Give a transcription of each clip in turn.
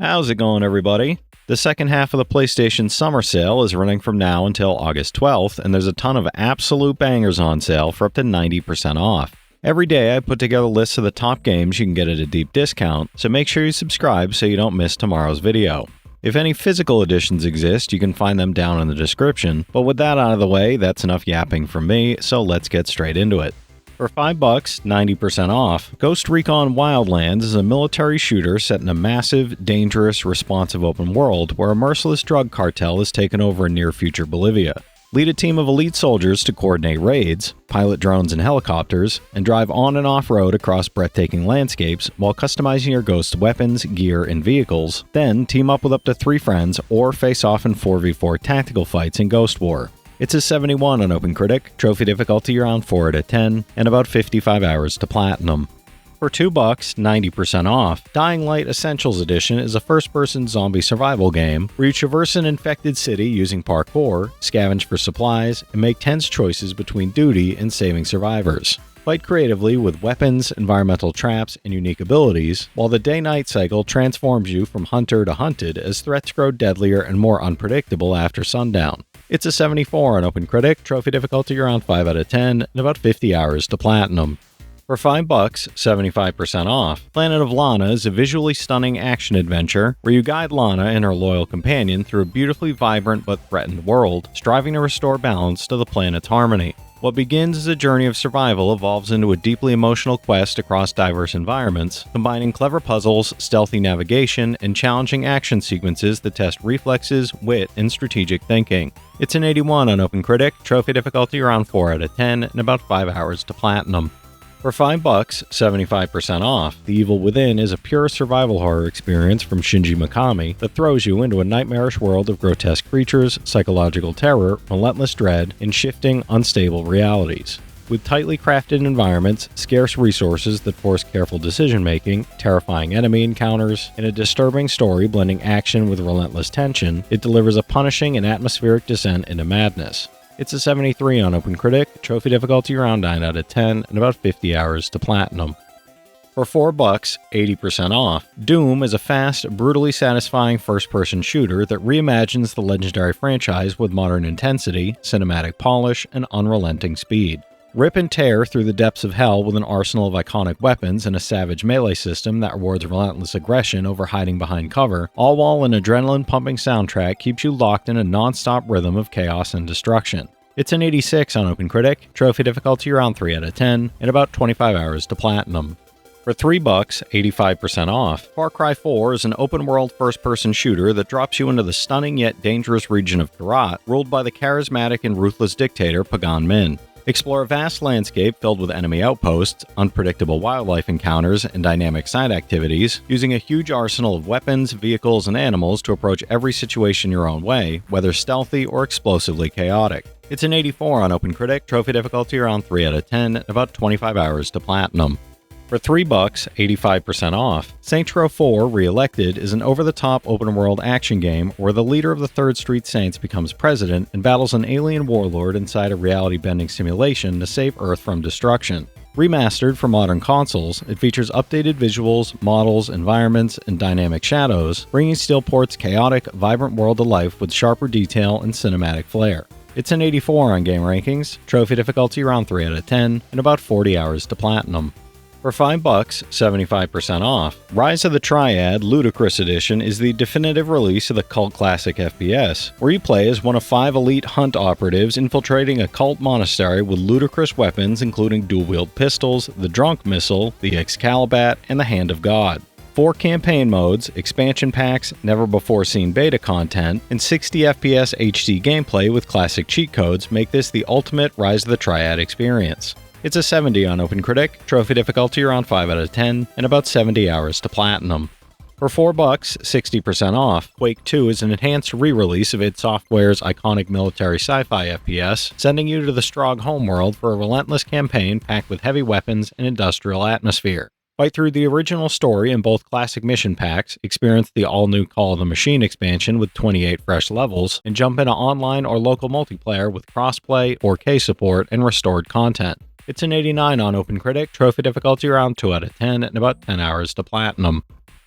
How's it going, everybody? The second half of the PlayStation Summer Sale is running from now until August 12th, and there's a ton of absolute bangers on sale for up to 90% off. Every day I put together lists of the top games you can get at a deep discount, so make sure you subscribe so you don't miss tomorrow's video. If any physical editions exist, you can find them down in the description, but with that out of the way, that's enough yapping from me, so let's get straight into it. For $5, 90% off, Ghost Recon Wildlands is a military shooter set in a massive, dangerous, responsive open world where a merciless drug cartel has taken over in near-future Bolivia. Lead a team of elite soldiers to coordinate raids, pilot drones and helicopters, and drive on and off-road across breathtaking landscapes while customizing your Ghost's weapons, gear, and vehicles. Then team up with up to 3 friends or face off in 4v4 tactical fights in Ghost War. It's a 71 on OpenCritic, trophy difficulty around 4 out of 10, and about 55 hours to platinum. For $2, 90% off, Dying Light Essentials Edition is a first-person zombie survival game where you traverse an infected city using parkour, scavenge for supplies, and make tense choices between duty and saving survivors. Fight creatively with weapons, environmental traps, and unique abilities, while the day-night cycle transforms you from hunter to hunted as threats grow deadlier and more unpredictable after sundown. It's a 74 on OpenCritic, trophy difficulty around 5 out of 10, and about 50 hours to platinum. For $5, 75% off, Planet of Lana is a visually stunning action-adventure where you guide Lana and her loyal companion through a beautifully vibrant but threatened world, striving to restore balance to the planet's harmony. What begins as a journey of survival evolves into a deeply emotional quest across diverse environments, combining clever puzzles, stealthy navigation, and challenging action sequences that test reflexes, wit, and strategic thinking. It's an 81 on OpenCritic, trophy difficulty around 4 out of 10, and about 5 hours to platinum. For $5, 75% off, The Evil Within is a pure survival horror experience from Shinji Mikami that throws you into a nightmarish world of grotesque creatures, psychological terror, relentless dread, and shifting, unstable realities. With tightly crafted environments, scarce resources that force careful decision-making, terrifying enemy encounters, and a disturbing story blending action with relentless tension, it delivers a punishing and atmospheric descent into madness. It's a 73 on OpenCritic, trophy difficulty around 9 out of 10, and about 50 hours to platinum. For $4, 80% off, Doom is a fast, brutally satisfying first-person shooter that reimagines the legendary franchise with modern intensity, cinematic polish, and unrelenting speed. Rip and tear through the depths of hell with an arsenal of iconic weapons and a savage melee system that rewards relentless aggression over hiding behind cover, all while an adrenaline-pumping soundtrack keeps you locked in a non-stop rhythm of chaos and destruction. It's an 86 on OpenCritic, trophy difficulty around 3 out of 10, and about 25 hours to platinum. For $3, 85% off, Far Cry 4 is an open-world first-person shooter that drops you into the stunning yet dangerous region of Herat, ruled by the charismatic and ruthless dictator Pagan Min. Explore a vast landscape filled with enemy outposts, unpredictable wildlife encounters, and dynamic side activities, using a huge arsenal of weapons, vehicles, and animals to approach every situation your own way, whether stealthy or explosively chaotic. It's an 84 on OpenCritic, trophy difficulty around 3 out of 10, and about 25 hours to platinum. For $3, 85% off, Saints Row 4 Re-Elected is an over-the-top open-world action game where the leader of the 3rd Street Saints becomes president and battles an alien warlord inside a reality-bending simulation to save Earth from destruction. Remastered for modern consoles, it features updated visuals, models, environments, and dynamic shadows, bringing Steelport's chaotic, vibrant world to life with sharper detail and cinematic flair. It's an 84 on Game Rankings, trophy difficulty around 3 out of 10, and about 40 hours to platinum. For $5, 75% off, Rise of the Triad Ludicrous Edition is the definitive release of the cult classic FPS, where you play as one of 5 elite hunt operatives infiltrating a cult monastery with ludicrous weapons including dual-wield pistols, the Drunk Missile, the Excalibat, and the Hand of God. 4 campaign modes, expansion packs, never-before-seen beta content, and 60 FPS HD gameplay with classic cheat codes make this the ultimate Rise of the Triad experience. It's a 70 on OpenCritic, trophy difficulty around 5 out of 10, and about 70 hours to platinum. For $4, 60% off, Quake 2 is an enhanced re-release of id Software's iconic military sci-fi FPS, sending you to the Strogg homeworld for a relentless campaign packed with heavy weapons and industrial atmosphere. Fight through the original story in both classic mission packs, experience the all-new Call of the Machine expansion with 28 fresh levels, and jump into online or local multiplayer with crossplay, 4K support, and restored content. It's an 89 on OpenCritic, trophy difficulty around 2 out of 10, and about 10 hours to platinum.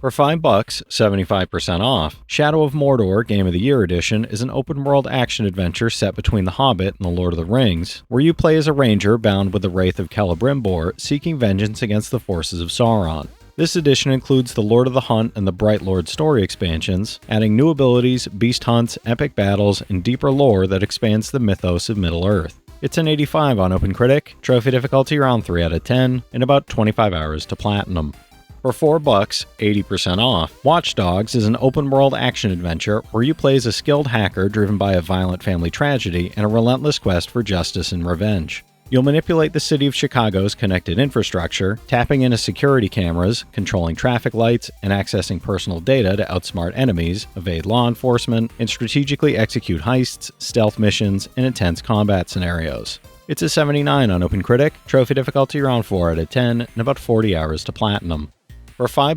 For $5, 75% off. Shadow of Mordor Game of the Year Edition is an open-world action-adventure set between The Hobbit and The Lord of the Rings, where you play as a ranger bound with the Wraith of Celebrimbor, seeking vengeance against the forces of Sauron. This edition includes the Lord of the Hunt and the Bright Lord story expansions, adding new abilities, beast hunts, epic battles, and deeper lore that expands the mythos of Middle-earth. It's an 85 on OpenCritic, trophy difficulty around 3 out of 10, and about 25 hours to platinum. For $4, 80% off. Watch Dogs is an open-world action-adventure where you play as a skilled hacker driven by a violent family tragedy and a relentless quest for justice and revenge. You'll manipulate the city of Chicago's connected infrastructure, tapping into security cameras, controlling traffic lights, and accessing personal data to outsmart enemies, evade law enforcement, and strategically execute heists, stealth missions, and intense combat scenarios. It's a 79 on OpenCritic, trophy difficulty around 4 out of 10, and about 40 hours to platinum. For $5,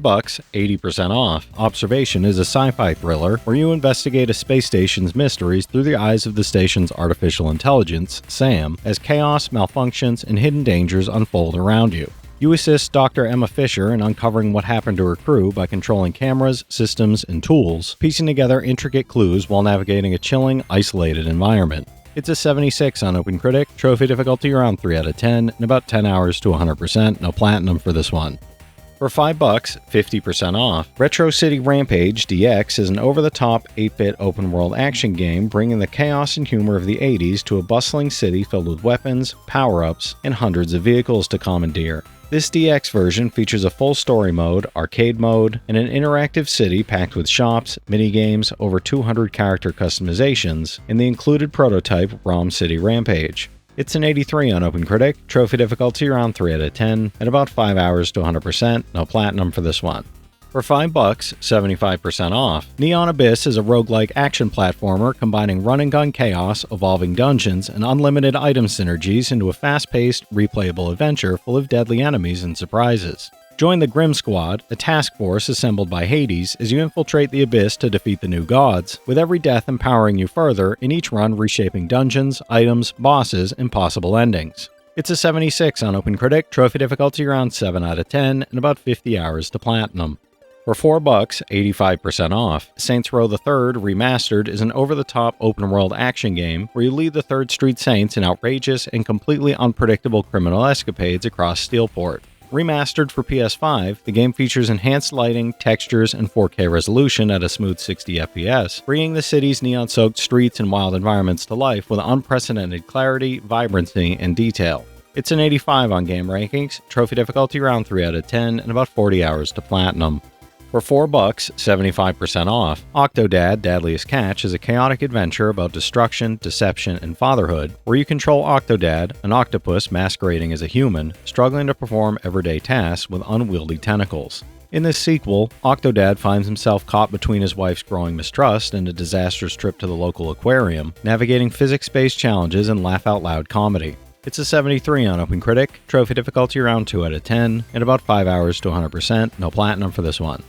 80% off. Observation is a sci-fi thriller where you investigate a space station's mysteries through the eyes of the station's artificial intelligence, SAM, as chaos, malfunctions, and hidden dangers unfold around you. You assist Dr. Emma Fisher in uncovering what happened to her crew by controlling cameras, systems, and tools, piecing together intricate clues while navigating a chilling, isolated environment. It's a 76 on OpenCritic, trophy difficulty around 3 out of 10, and about 10 hours to 100%, no platinum for this one. For $5, 50% off. Retro City Rampage DX is an over-the-top 8-bit open-world action game bringing the chaos and humor of the 80s to a bustling city filled with weapons, power-ups, and hundreds of vehicles to commandeer. This DX version features a full story mode, arcade mode, and an interactive city packed with shops, minigames, over 200 character customizations, and the included prototype ROM City Rampage. It's an 83 on OpenCritic, trophy difficulty around 3 out of 10, and about 5 hours to 100%, no platinum for this one. For $5, 75% off. Neon Abyss is a roguelike action platformer combining run-and-gun chaos, evolving dungeons, and unlimited item synergies into a fast-paced, replayable adventure full of deadly enemies and surprises. Join the Grim Squad, a task force assembled by Hades, as you infiltrate the Abyss to defeat the new gods, with every death empowering you further, in each run reshaping dungeons, items, bosses, and possible endings. It's a 76 on OpenCritic, trophy difficulty around 7 out of 10, and about 50 hours to platinum. For $4, 85% off. Saints Row the Third Remastered is an over-the-top open-world action game where you lead the 3rd Street Saints in outrageous and completely unpredictable criminal escapades across Steelport. Remastered for PS5, the game features enhanced lighting, textures, and 4K resolution at a smooth 60 FPS, bringing the city's neon-soaked streets and wild environments to life with unprecedented clarity, vibrancy, and detail. It's an 85 on Game Rankings, trophy difficulty around 3 out of 10, and about 40 hours to platinum. For $4, 75% off. Octodad, Dadliest Catch is a chaotic adventure about destruction, deception, and fatherhood, where you control Octodad, an octopus masquerading as a human, struggling to perform everyday tasks with unwieldy tentacles. In this sequel, Octodad finds himself caught between his wife's growing mistrust and a disastrous trip to the local aquarium, navigating physics-based challenges and laugh-out-loud comedy. It's a 73 on OpenCritic, trophy difficulty around 2 out of 10, and about 5 hours to 100%, no platinum for this one.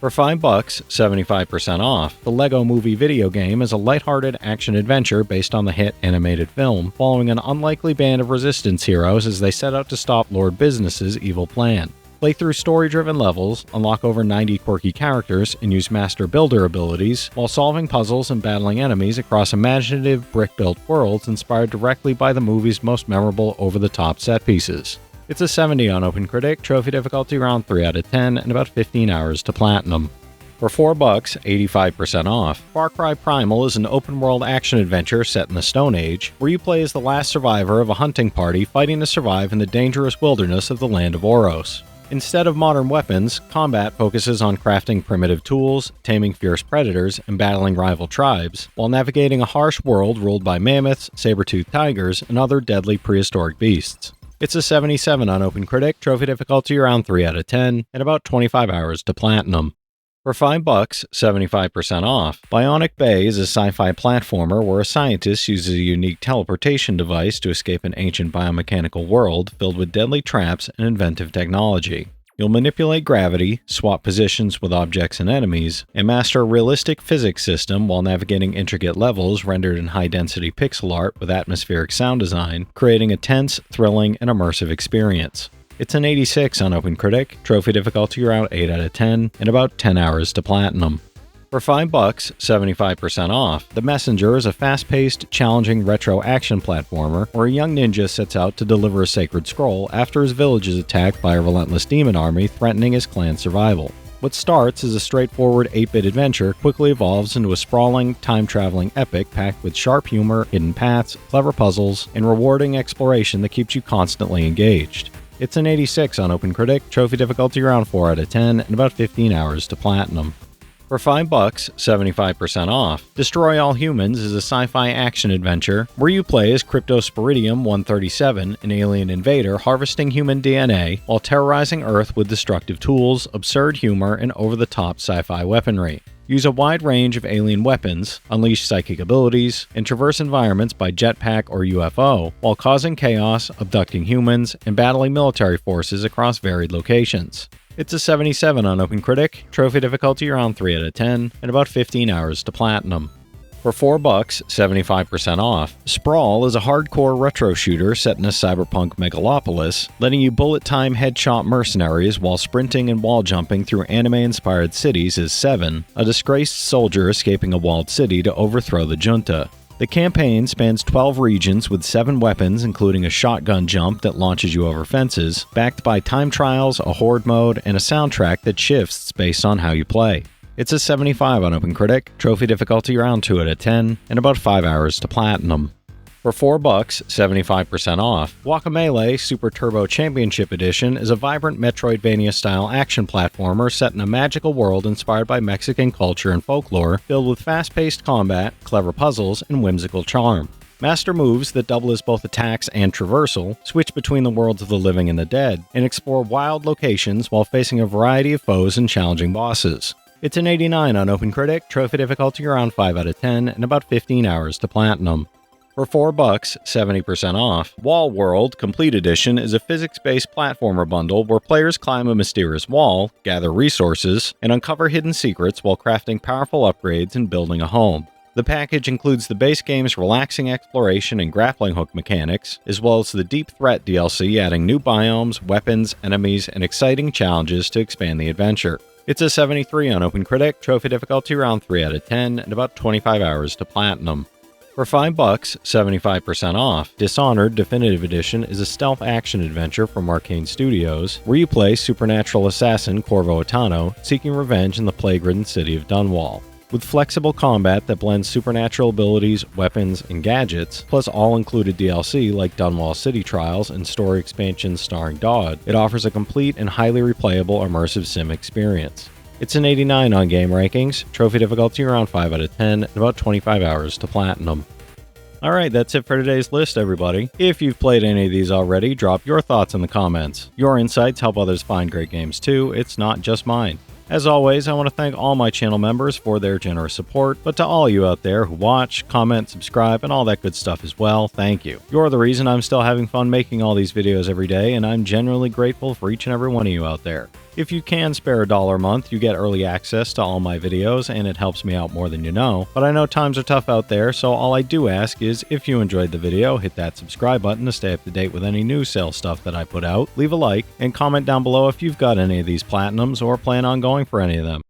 For $5, 75% off. The Lego Movie video game is a lighthearted action-adventure based on the hit animated film, following an unlikely band of resistance heroes as they set out to stop Lord Business's evil plan. Play through story-driven levels, unlock over 90 quirky characters, and use Master Builder abilities, while solving puzzles and battling enemies across imaginative, brick-built worlds inspired directly by the movie's most memorable over-the-top set pieces. It's a 70 on OpenCritic, trophy difficulty around 3 out of 10, and about 15 hours to platinum. For $4, 85% off. Far Cry Primal is an open-world action-adventure set in the Stone Age, where you play as the last survivor of a hunting party fighting to survive in the dangerous wilderness of the land of Oros. Instead of modern weapons, combat focuses on crafting primitive tools, taming fierce predators, and battling rival tribes, while navigating a harsh world ruled by mammoths, saber-toothed tigers, and other deadly prehistoric beasts. It's a 77 on OpenCritic, trophy difficulty around 3 out of 10, and about 25 hours to platinum. For $5, 75% off. Bionic Bay is a sci-fi platformer where a scientist uses a unique teleportation device to escape an ancient biomechanical world filled with deadly traps and inventive technology. You'll manipulate gravity, swap positions with objects and enemies, and master a realistic physics system while navigating intricate levels rendered in high-density pixel art with atmospheric sound design, creating a tense, thrilling, and immersive experience. It's an 86 on OpenCritic, trophy difficulty around 8 out of 10, and about 10 hours to platinum. For $5, 75% off, The Messenger is a fast-paced, challenging retro action platformer where a young ninja sets out to deliver a sacred scroll after his village is attacked by a relentless demon army threatening his clan's survival. What starts as a straightforward 8-bit adventure quickly evolves into a sprawling, time-traveling epic packed with sharp humor, hidden paths, clever puzzles, and rewarding exploration that keeps you constantly engaged. It's an 86 on OpenCritic, trophy difficulty around 4 out of 10, and about 15 hours to platinum. For $5, 75% off, Destroy All Humans is a sci-fi action adventure where you play as Cryptosporidium 137, an alien invader harvesting human DNA while terrorizing Earth with destructive tools, absurd humor, and over-the-top sci-fi weaponry. Use a wide range of alien weapons, unleash psychic abilities, and traverse environments by jetpack or UFO, while causing chaos, abducting humans, and battling military forces across varied locations. It's a 77 on OpenCritic, trophy difficulty around 3 out of 10, and about 15 hours to platinum. For $4, 75% off, Sprawl is a hardcore retro shooter set in a cyberpunk megalopolis, letting you bullet-time headshot mercenaries while sprinting and wall jumping through anime-inspired cities as Seven, a disgraced soldier escaping a walled city to overthrow the junta. The campaign spans 12 regions with 7 weapons, including a shotgun jump that launches you over fences, backed by time trials, a horde mode, and a soundtrack that shifts based on how you play. It's a 75 on OpenCritic, trophy difficulty around 2 out of 10, and about 5 hours to platinum. For $4, 75% off, Guacamelee Super Turbo Championship Edition is a vibrant Metroidvania-style action platformer set in a magical world inspired by Mexican culture and folklore, filled with fast-paced combat, clever puzzles, and whimsical charm. Master moves that double as both attacks and traversal, switch between the worlds of the living and the dead, and explore wild locations while facing a variety of foes and challenging bosses. It's an 89 on OpenCritic, trophy difficulty around 5 out of 10, and about 15 hours to platinum. For $4, 70% off, Wall World Complete Edition is a physics-based platformer bundle where players climb a mysterious wall, gather resources, and uncover hidden secrets while crafting powerful upgrades and building a home. The package includes the base game's relaxing exploration and grappling hook mechanics, as well as the Deep Threat DLC adding new biomes, weapons, enemies, and exciting challenges to expand the adventure. It's a 73 on OpenCritic, trophy difficulty around 3 out of 10, and about 25 hours to platinum. For $5, 75% off, Dishonored Definitive Edition is a stealth action adventure from Arcane Studios, where you play supernatural assassin Corvo Attano, seeking revenge in the plague-ridden city of Dunwall. With flexible combat that blends supernatural abilities, weapons, and gadgets, plus all-included DLC like Dunwall City Trials and story expansions starring Dodd, it offers a complete and highly replayable immersive sim experience. It's an 89 on Game Rankings, trophy difficulty around 5 out of 10, and about 25 hours to platinum. Alright, that's it for today's list, everybody. If you've played any of these already, drop your thoughts in the comments. Your insights help others find great games too, it's not just mine. As always, I want to thank all my channel members for their generous support, but to all you out there who watch, comment, subscribe, and all that good stuff as well, thank you. You're the reason I'm still having fun making all these videos every day, and I'm genuinely grateful for each and every one of you out there. If you can spare $1 a month, you get early access to all my videos, and it helps me out more than you know. But I know times are tough out there, so all I do ask is, if you enjoyed the video, hit that subscribe button to stay up to date with any new sale stuff that I put out, leave a like, and comment down below if you've got any of these platinums or plan on going for any of them.